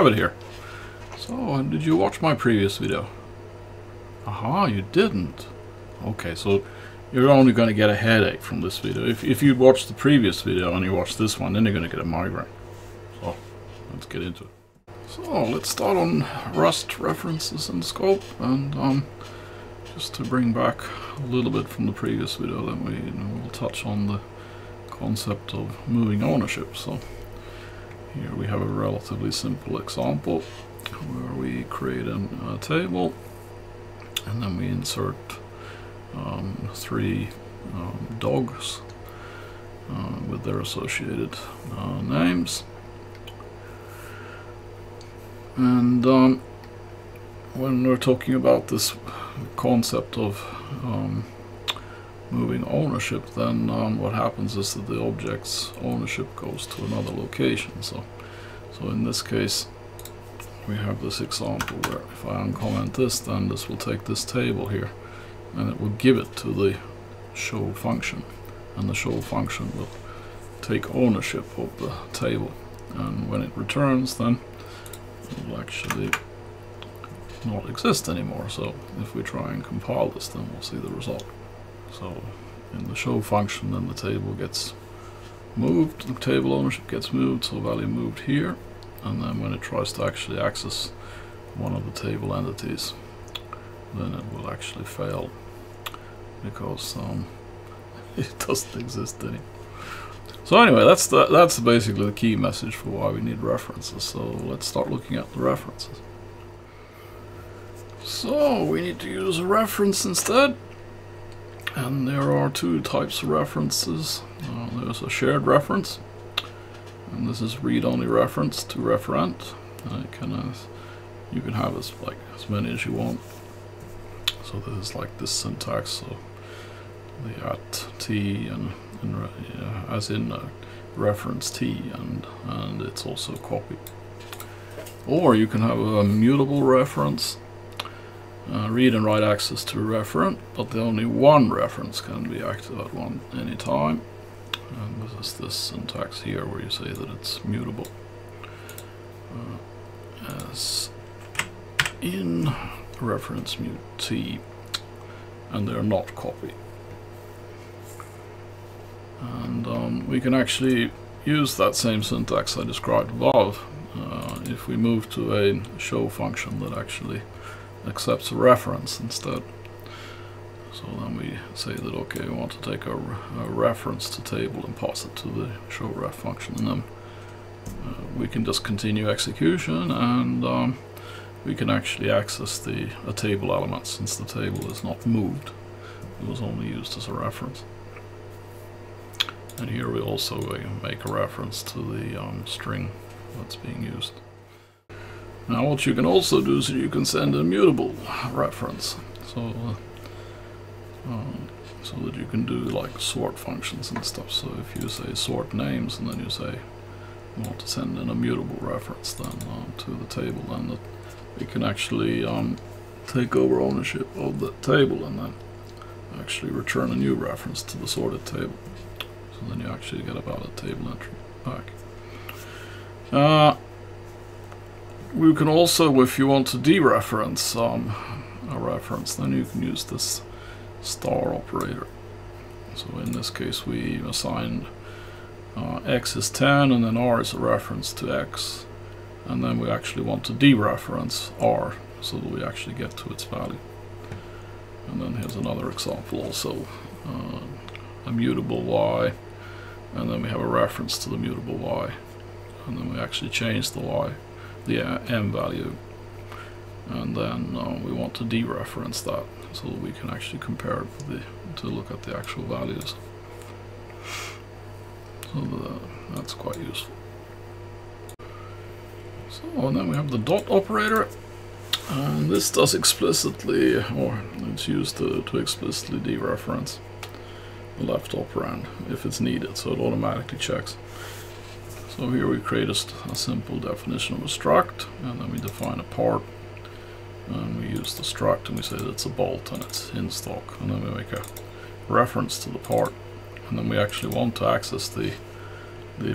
have it here. So, did you watch my previous video? Aha, you didn't. Okay, so you're only going to get a headache from this video. If you watch the previous video and you watch this one, then you're going to get a migraine. So, let's get into it. So, let's start on Rust references and scope, and just to bring back a little bit from the previous video, then we'll touch on the concept of moving ownership. So, here we have a relatively simple example where we create a table, and then we insert 3 dogs with their associated names. And when we're talking about this concept of moving ownership, then what happens is that the object's ownership goes to another location. So in this case, we have this example where if I uncomment this, then this will take this table here, and it will give it to the show function, and the show function will take ownership of the table, and when it returns, then it will actually not exist anymore. So if we try and compile this, then we'll see the result. So in the show function, then the table gets moved, the table ownership gets moved, so value moved here, and then when it tries to actually access one of the table entities, then it will actually fail because it doesn't exist anymore. So anyway, that's basically the key message for why we need references. So let's start looking at the references. So we need to use a reference instead, and there are 2 types of references. There's a shared reference, and this is read-only reference to referent. You can have as many as you want. So this is like this syntax. So the at t and as in reference t, and it's also copied. Or you can have a mutable reference, read and write access to a referent, but the only one reference can be active at any time. And this is this syntax here where you say that it's mutable. As in reference mut t, and they're not copied. And we can actually use that same syntax I described above if we move to a show function that actually accepts a reference instead. So then we say that, okay, we want to take a reference to table and pass it to the show ref function, and then we can just continue execution, and we can actually access a table element, since the table is not moved. It was only used as a reference. And here we also make a reference to the string that's being used. Now what you can also do is you can send a mutable reference, so that you can do like sort functions and stuff. So if you say sort names, and then you say you want to send in a mutable reference then to the table, then we can actually take over ownership of the table, and then actually return a new reference to the sorted table. So then you actually get a valid table entry back. We can also, if you want to dereference a reference, then you can use this star operator. So in this case we assigned x is 10, and then r is a reference to x, and then we actually want to dereference r so that we actually get to its value. And then here's another example also, a mutable y, and then we have a reference to the mutable y, and then we actually change the y, the m value, and then we want to dereference that so that we can actually compare it to look at the actual values. So that's quite useful. So, and then we have the dot operator, and this does explicitly, or it's used to explicitly dereference the left operand if it's needed, so it automatically checks. So here we create a simple definition of a struct, and then we define a part, and we use the struct, and we say that it's a bolt and it's in stock, and then we make a reference to the part, and then we actually want to access the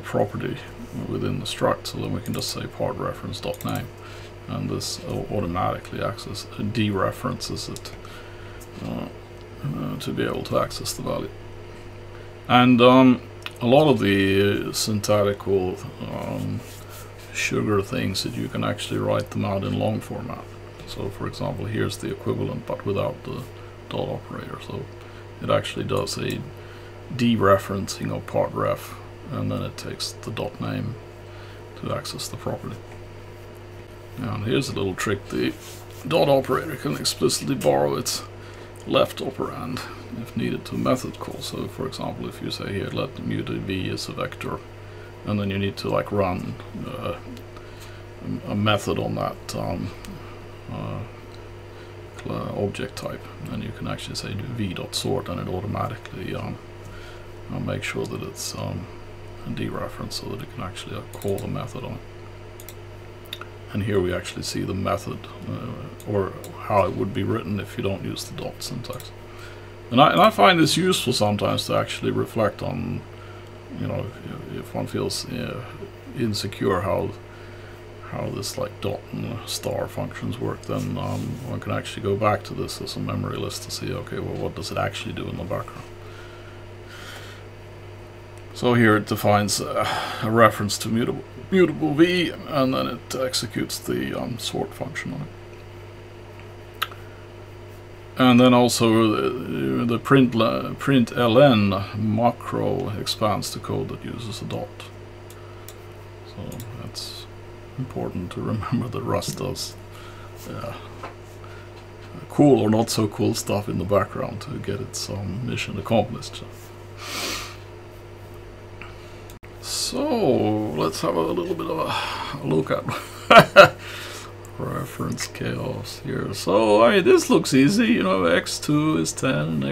property within the struct. So then we can just say part reference dot name, and this automatically dereferences it to be able to access the value. And a lot of the syntactical sugar things that you can actually write them out in long format. So for example, here's the equivalent but without the dot operator. So it actually does a dereferencing of part ref, and then it takes the dot name to access the property. And here's a little trick: the dot operator can explicitly borrow its left operand if needed to method call. So for example, if you say here let muted v is a vector, and then you need to like run a method on that object type, and you can actually say v.sort, and it automatically make sure that it's dereferenced so that it can actually call the method on it. And here we actually see the method, or how it would be written if you don't use the dot syntax. And I find this useful sometimes to actually reflect on, you know, if one feels insecure how this like dot and star functions work, then one can actually go back to this as a memory list to see, okay, well, what does it actually do in the background? So here it defines a reference to mutable v, and then it executes the sort function on it. And then also the println macro expands the code that uses a dot. So that's important to remember that Rust does cool or not so cool stuff in the background to get its mission accomplished. So let's have a little bit of a look at reference chaos here. So I mean, this looks easy, you know, x2 is 10 and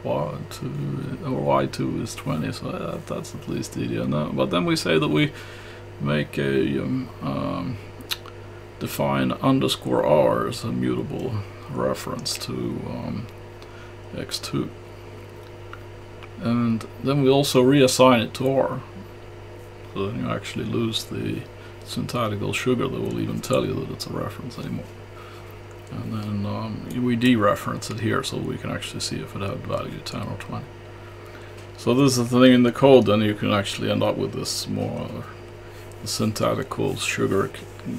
y2 is 20, so that's at least easy. But then we say that we make a define _r as a mutable reference to x2, and then we also reassign it to r. So then you actually lose the syntactical sugar that will even tell you that it's a reference anymore. And then we dereference it here so we can actually see if it had value 10 or 20. So this is the thing in the code, then you can actually end up with this more syntactical sugar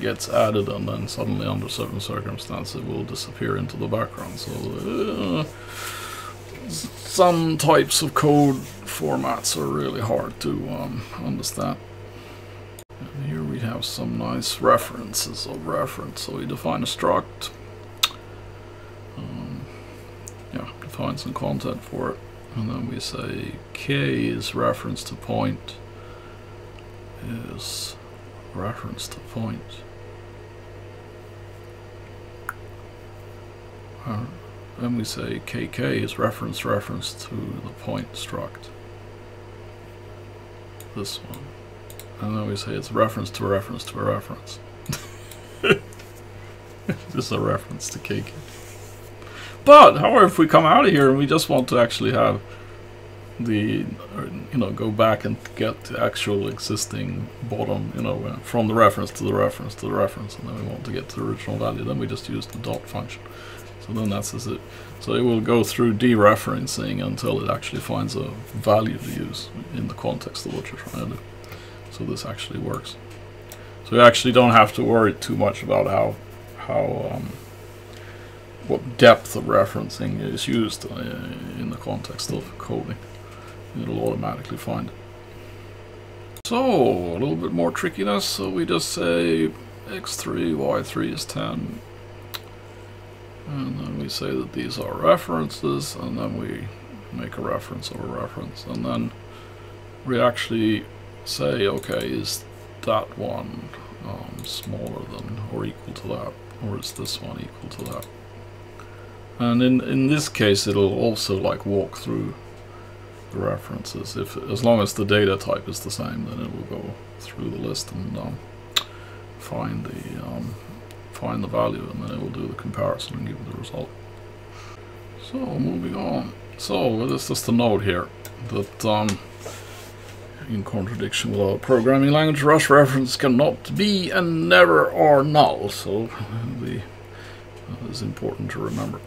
gets added, and then suddenly under certain circumstances it will disappear into the background. So some types of code formats are really hard to understand. And here we have some nice references of reference. So we define a struct, define some content for it, and then we say k is reference to point is reference to point. Then we say kk is reference to the point struct, this one, and then we say it's reference to a reference. This is a reference to kk. But however, if we come out of here and we just want to actually have the, go back and get the actual existing bottom, from the reference to the reference to the reference, and then we want to get to the original value, then we just use the dot function. So then that's it. So it will go through dereferencing until it actually finds a value to use in the context of what you're trying to do. So this actually works. So you actually don't have to worry too much about what depth of referencing is used in the context of coding. It'll automatically find it. So a little bit more trickiness. So we just say x3, y3 is 10. And then we say that these are references, and then we make a reference of a reference, and then we actually say, okay, is that one smaller than or equal to that, or is this one equal to that? And in this case, it'll also like walk through the references. As long as the data type is the same, then it will go through the list and find the value, and then it will do the comparison and give you the result. So moving on. So this is just a note here that in contradiction with our programming language, Rust reference cannot be and never are null. So that is important to remember.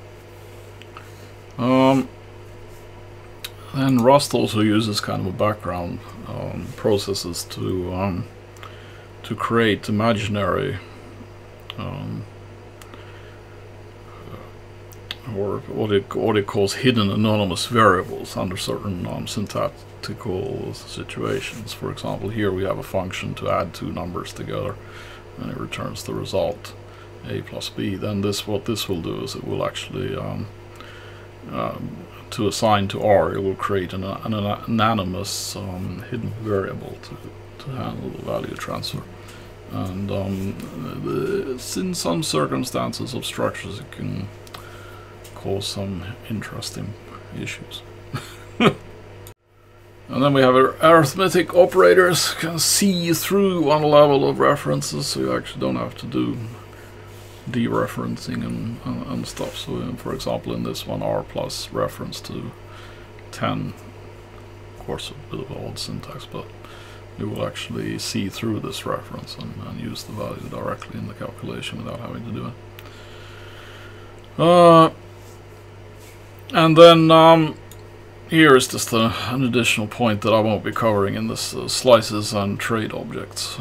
And Rust also uses kind of a background processes to create imaginary or what it calls hidden anonymous variables under certain syntactical situations. For example, here we have a function to add two numbers together, and it returns the result a plus b. Then what this will do is it will actually to assign to R, it will create an anonymous hidden variable to handle the value transfer. And in some circumstances of structures, it can cause some interesting issues. And then we have arithmetic operators can see through one level of references, so you actually don't have to do dereferencing and stuff. So for example, in this one, R plus reference to 10, of course a bit of odd syntax, but you will actually see through this reference and use the value directly in the calculation without having to do it. And then here is just an additional point that I won't be covering in this slices and trade objects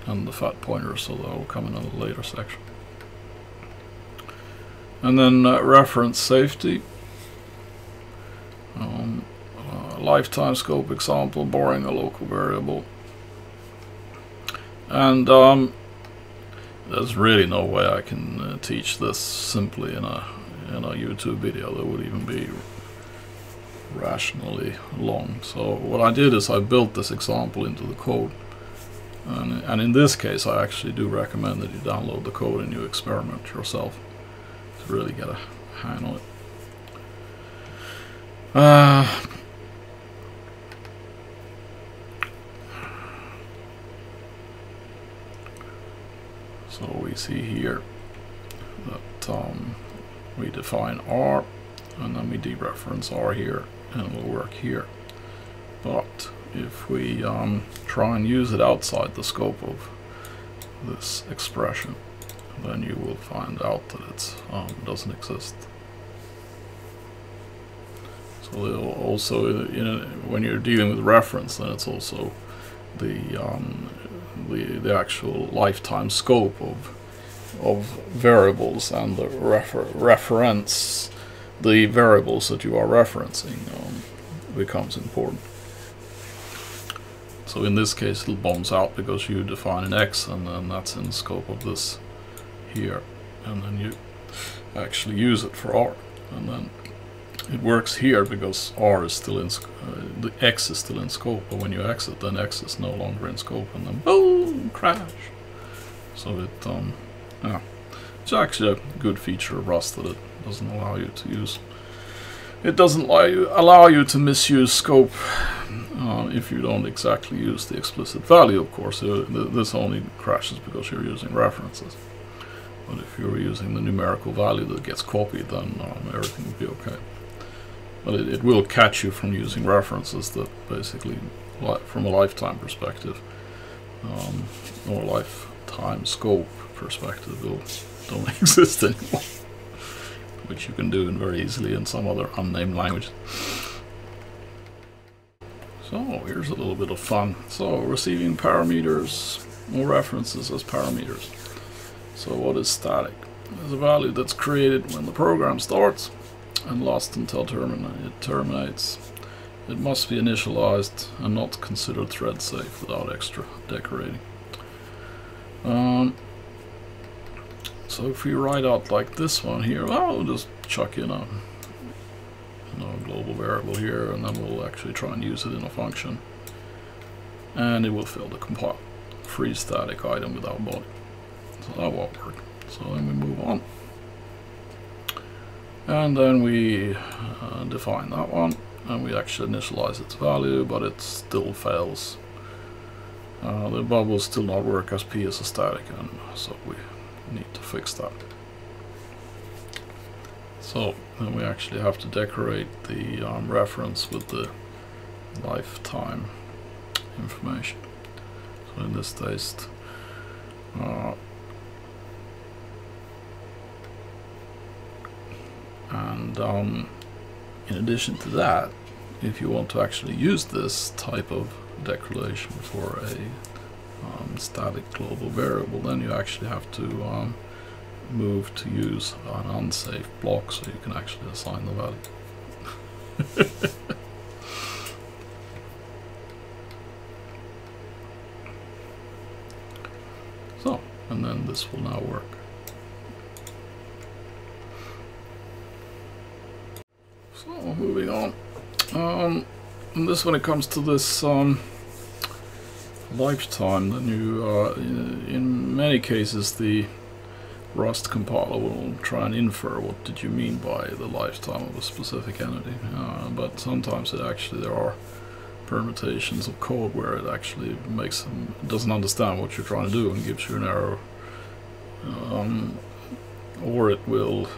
and the fat pointer, so that will come in a later section. And then reference safety. Lifetime scope example, borrowing a local variable. And there's really no way I can teach this simply in a YouTube video that would even be rationally long. So what I did is I built this example into the code, and in this case I actually do recommend that you download the code and you experiment yourself to really get a hang on it. So we see here that we define R, and then we dereference R here, and it will work here. But if we try and use it outside the scope of this expression, then you will find out that it doesn't exist. So also, when you're dealing with reference, then it's also the actual lifetime scope of variables and the reference the variables that you are referencing becomes important. So in this case it bombs out because you define an X, and then that's in the scope of this here, and then you actually use it for R, and then it works here because R is still in the X is still in scope, but when you exit, then X is no longer in scope, and then boom, crash. So it's actually a good feature of Rust that it doesn't allow you to use. It doesn't allow you to misuse scope if you don't exactly use the explicit value, of course. This only crashes because you're using references. But if you're using the numerical value that gets copied, then everything will be okay. But it will catch you from using references that basically, from a lifetime perspective, or lifetime scope perspective, don't exist anymore. Which you can do very easily in some other unnamed language. So here's a little bit of fun. So receiving parameters or references as parameters. So what is static? It's a value that's created when the program starts and lost until it terminates. It must be initialized and not considered thread safe without extra decorating. So if we write out like this one here, well, we'll just chuck in a global variable here, and then we'll actually try and use it in a function, and it will fail to compile. Free static item without body. So that won't work. So then we move on. And then we define that one, and we actually initialize its value, but it still fails. The above will still not work as P is a static, and so we need to fix that. So then we actually have to decorate the reference with the lifetime information. So in this case, and in addition to that, if you want to actually use this type of declaration for a static global variable, then you actually have to move to use an unsafe block so you can actually assign the value. So, and then this will now work. So, moving on. And this, when it comes to this lifetime, then you, in many cases, the Rust compiler will try and infer what did you mean by the lifetime of a specific entity. But sometimes there are permutations of code where it actually doesn't understand what you're trying to do and gives you an error, or it will.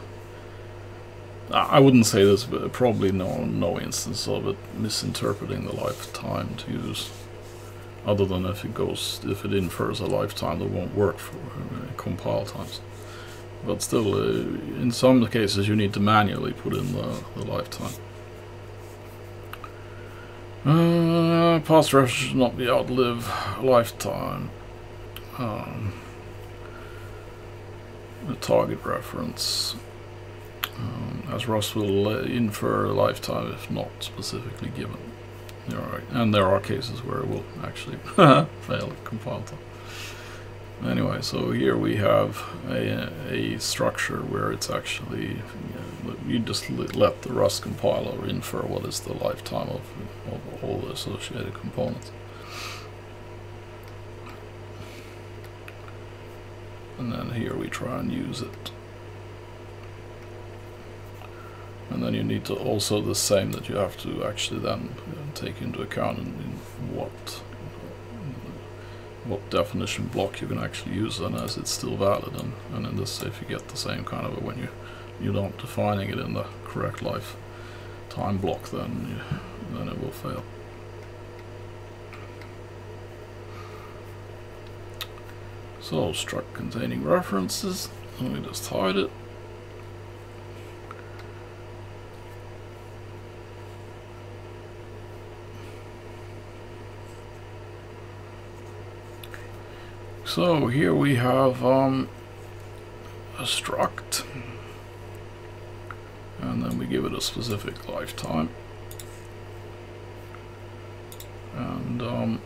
I wouldn't say this, but probably no instance of it misinterpreting the lifetime to use, other than if it infers a lifetime that won't work for compile times. But still, in some cases you need to manually put in the lifetime. Past reference should not be outlive lifetime. The target reference, as Rust will infer a lifetime if not specifically given. And there are cases where it will actually fail at compile time. Anyway, so here we have a structure where it's actually, you just let the Rust compiler infer what is the lifetime of all the associated components. And then here we try and use it. And then you need to also the same, that you have to actually then take into account in what definition block you can actually use, and as it's still valid. And in this, if you get the same kind of when you don't defining it in the correct lifetime block, then it will fail. So struct containing references, let me just hide it. So here we have a struct, and then we give it a specific lifetime, and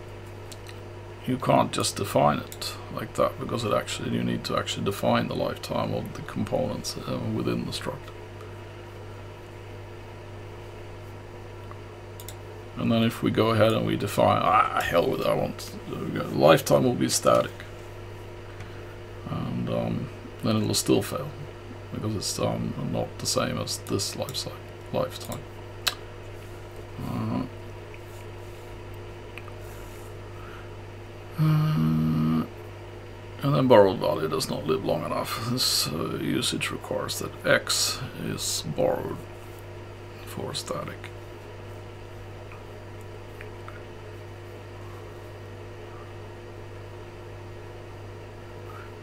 you can't just define it like that, because you need to actually define the lifetime of the components within the struct. And then if we go ahead and we define, hell with it, I want lifetime will be static. And then it'll still fail, because it's not the same as this lifetime. And then borrowed value does not live long enough. This usage requires that X is borrowed for static.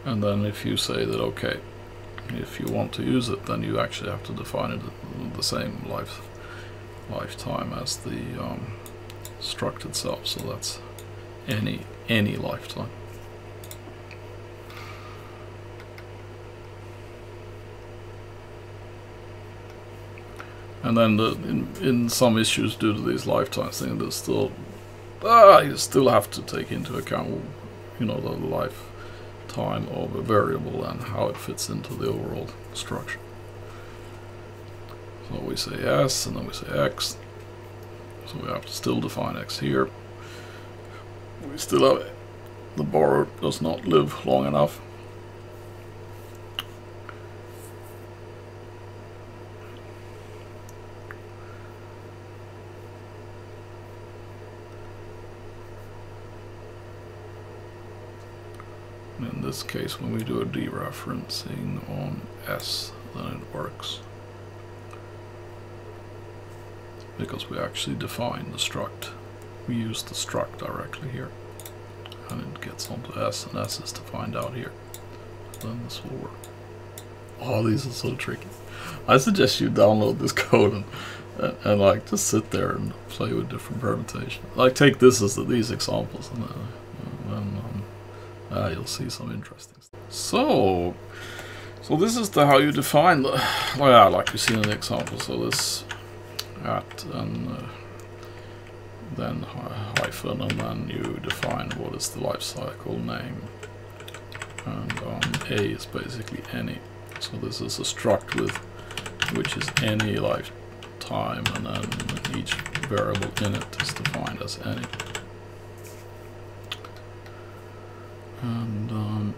And then if you say that, okay, if you want to use it, then you actually have to define it the same lifetime as the struct itself. So that's any lifetime. And then in some issues due to these lifetime things, there's still you still have to take into account, the lifetime of a variable and how it fits into the overall structure. So we say S, and then we say X. So we have to still define X here. We still have the borrower does not live long enough. In this case, when we do a dereferencing on S, then it works, because we actually define the struct we use the struct directly here, and it gets onto S, and S is defined out here. So then this will work. Oh, these are so tricky. I suggest you download this code and like just sit there and play with different permutations. Like take this as these examples, and then you'll see some interesting stuff. So this is how you define the, well, yeah, like we see in the example. So this at and then hyphen, and then you define what is the life cycle name, and A is basically any. So this is a struct with which is any lifetime, and then each variable in it is defined as any. And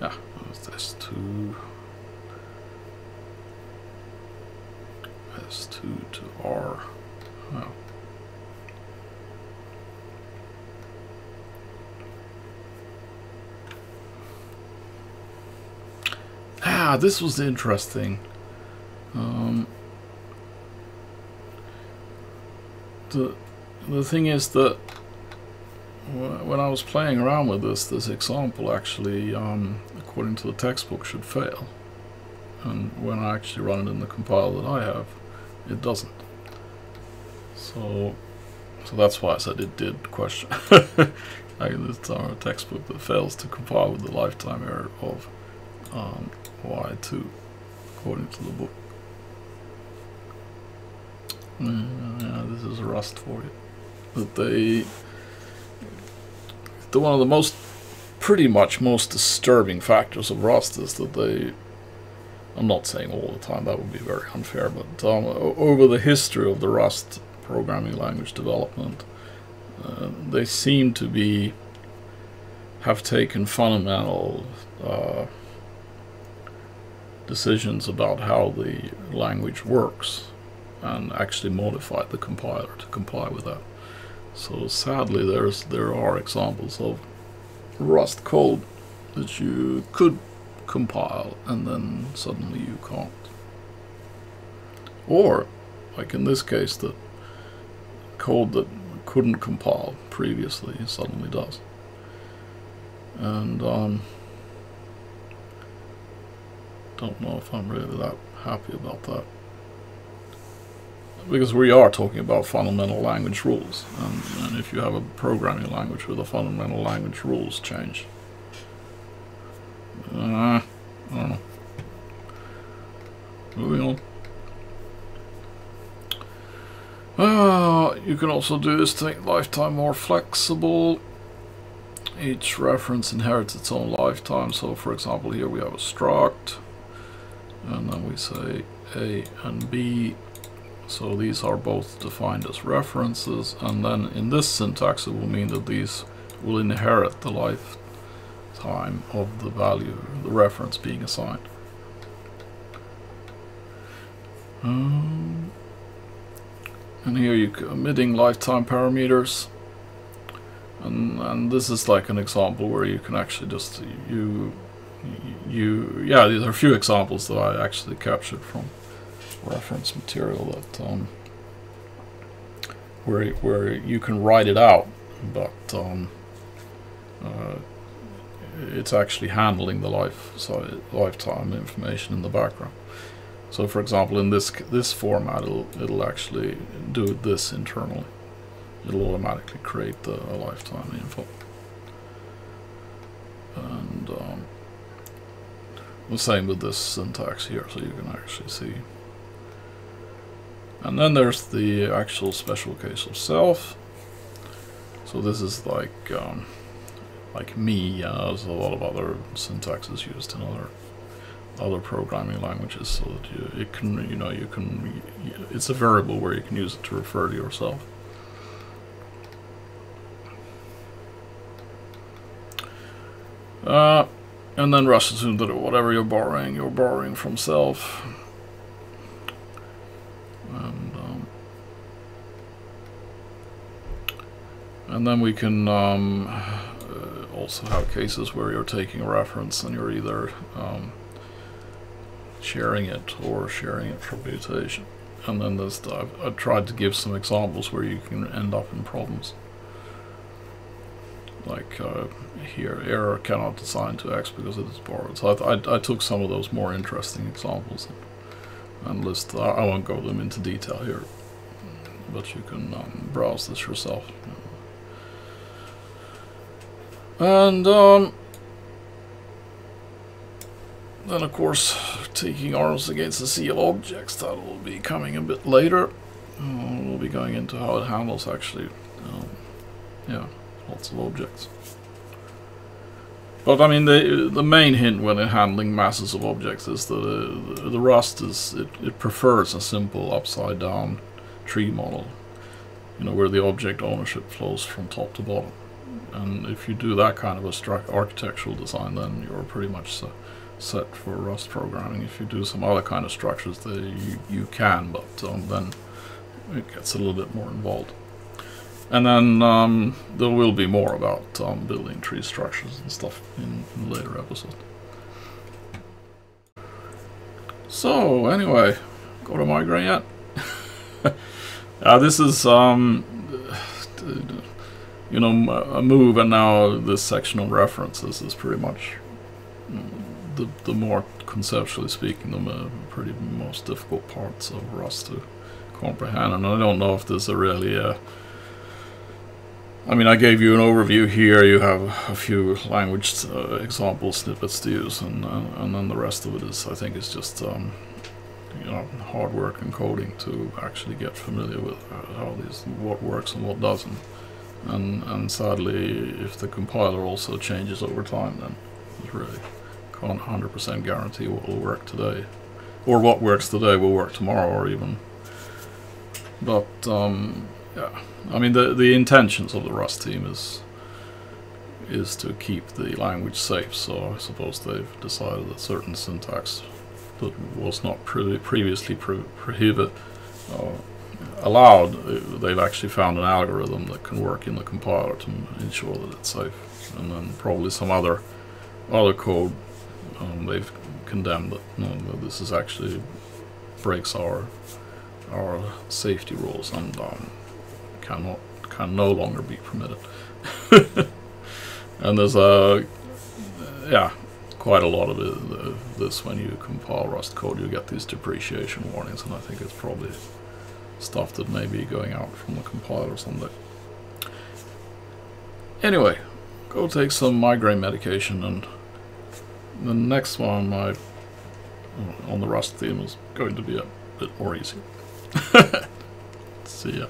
yeah, S2 to R. Oh. This was interesting. The thing is that when I was playing around with this example actually, according to the textbook, should fail. And when I actually run it in the compiler that I have, it doesn't. So that's why I said it did question. It's our textbook that fails to compile with the lifetime error of Y2, according to the book. Yeah, this is Rust for you. But one of the pretty much most disturbing factors of Rust is that I'm not saying all the time, that would be very unfair, but over the history of the Rust programming language development, they seem to have taken fundamental decisions about how the language works and actually modified the compiler to comply with that. So sadly there are examples of Rust code that you could compile and then suddenly you can't. Or, like in this case, the code that couldn't compile previously suddenly does. And don't know if I'm really that happy about that. Because we are talking about fundamental language rules, and if you have a programming language with a fundamental language rules change, I don't know. Moving on. You can also do this to make lifetime more flexible. Each reference inherits its own lifetime. So for example, here we have a struct, and then we say A and B. So these are both defined as references, and then in this syntax it will mean that these will inherit the lifetime of the value, the reference being assigned. And here you're omitting lifetime parameters, and this is like an example where you can actually just yeah, these are a few examples that I actually captured from reference material that where you can write it out, but it's actually handling the lifetime information in the background. So for example, in this format, it'll actually do this internally. It'll automatically create the lifetime info. And the same with this syntax here, so you can actually see. And then there's the actual special case of self. So this is like me. There's a lot of other syntaxes used in other programming languages, so that it's a variable where you can use it to refer to yourself. And then Rust assumes that whatever you're borrowing from self. And then we can also have cases where you're taking a reference and you're either sharing it or sharing it from mutation. And then there's I've tried to give some examples where you can end up in problems. Like here, error cannot assign to X because it is borrowed. So I took some of those more interesting examples and list. I won't go them into detail here, but you can browse this yourself. And then of course taking arms against the sea of objects, that will be coming a bit later. We'll be going into how it handles actually, yeah, lots of objects. But I mean the main hint when handling masses of objects is that the Rust it prefers a simple upside down tree model, you know, where the object ownership flows from top to bottom. And if you do that kind of a architectural design, then you're pretty much set for Rust programming. If you do some other kind of structures, you can, but then it gets a little bit more involved. And then there will be more about building tree structures and stuff in later episodes. So anyway, go to migraine yet? This is you know, a move, and now this section of references is pretty much the more conceptually speaking, the pretty most difficult parts of Rust to comprehend. And I don't know if there's a really I mean, I gave you an overview here. You have a few language example snippets to use, and then the rest of it is, I think, is just you know, hard work and coding to actually get familiar with how what works and what doesn't. And sadly, if the compiler also changes over time, then it really can't 100% guarantee what will work today, or what works today will work tomorrow, or even. But yeah, I mean the intentions of the Rust team is to keep the language safe. So I suppose they've decided that certain syntax that was not previously allowed, they've actually found an algorithm that can work in the compiler to ensure that it's safe. And then probably some other code they've condemned that no, this is actually breaks our safety rules and can no longer be permitted. And there's yeah, quite a lot of this when you compile Rust code. You get these depreciation warnings, and I think it's probably stuff that may be going out from the compiler someday. Anyway, go take some migraine medication, and the next one on the Rust theme is going to be a bit more easy. See ya.